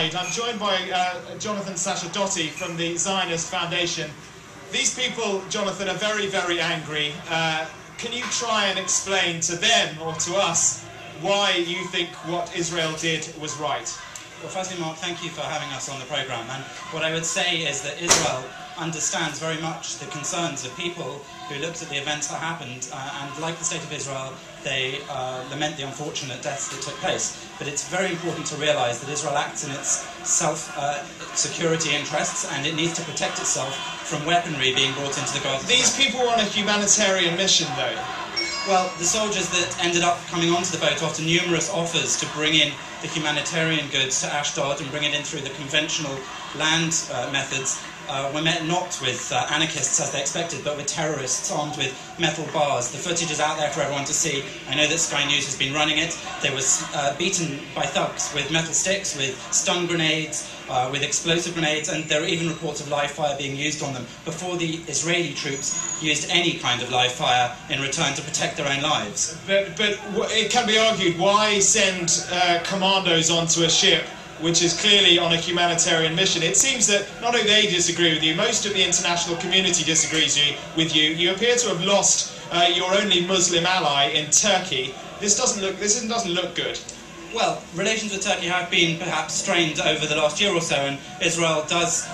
side. I'm joined by Jonathan Sacerdoti from the ZionistFederation. These people, Jonathan, are very, very angry. Can you try and explain to them or to us why you think what Israel did was right? Well, firstly, Mark, thank you for having us on the programme. And what I would say is that Israel understands very much the concerns of people who looked at the events that happened, and like the State of Israel, they lament the unfortunate deaths that took place. But it's very important to realise that Israel acts in its self-security interests, and it needs to protect itself from weaponry being brought into the Gaza. These people were on a humanitarian mission, though. Well, the soldiers that ended up coming onto the boat after numerous offers to bring in the humanitarian goods to Ashdod and bring it in through the conventional land methods were met not with anarchists as they expected, but with terrorists armed with metal bars. The footage is out there for everyone to see. I know that Sky News has been running it. They were beaten by thugs with metal sticks, with stun grenades, with explosive grenades, and there are even reports of live fire being used on them before the Israeli troops used any kind of live fire in return to protect their own lives. But it can be argued, why send commandos onto a ship which is clearly on a humanitarian mission? It seems that not only they disagree with you, most of the international community disagrees with you. You appear to have lost your only Muslim ally in Turkey. This doesn't look good. Well, relations with Turkey have been perhaps strained over the last year or so, and Israel does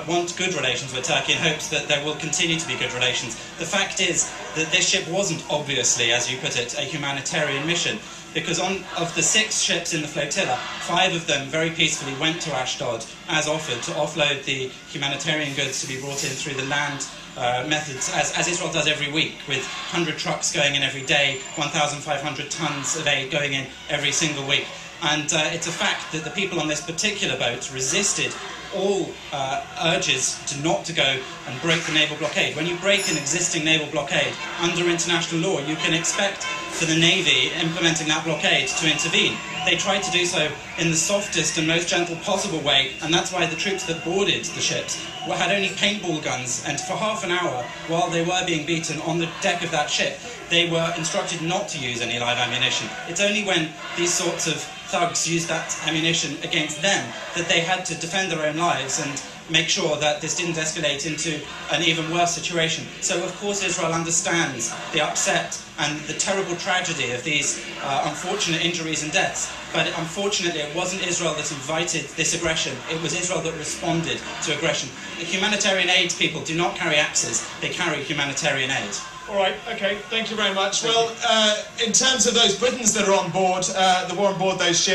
want good relations with Turkey and hopes that there will continue to be good relations. The fact is that this ship wasn't obviously, as you put it, a humanitarian mission, because of the 6 ships in the flotilla, 5 of them very peacefully went to Ashdod as offered to offload the humanitarian goods to be brought in through the land methods, as Israel does every week, with 100 trucks going in every day, 1,500 tons of aid going in every single week. And it's a fact that the people on this particular boat resisted all urges not to go and break the naval blockade. When you break an existing naval blockade under international law, you can expect for the Navy implementing that blockade to intervene. They tried to do so in the softest and most gentle possible way, and that's why the troops that boarded the ships had only paintball guns, and for half an hour, while they were being beaten on the deck of that ship, they were instructed not to use any live ammunition. It's only when these sorts of thugs used that ammunition against them that they had to defend their own lives and make sure that this didn't escalate into an even worse situation. So of course Israel understands the upset and the terrible tragedy of these unfortunate injuries and deaths, but unfortunately it wasn't Israel that invited this aggression, it was Israel that responded to aggression. The humanitarian aid people do not carry axes, they carry humanitarian aid. All right, okay, thank you very much. Well, in terms of those Britons that are on board, that were on board those ships,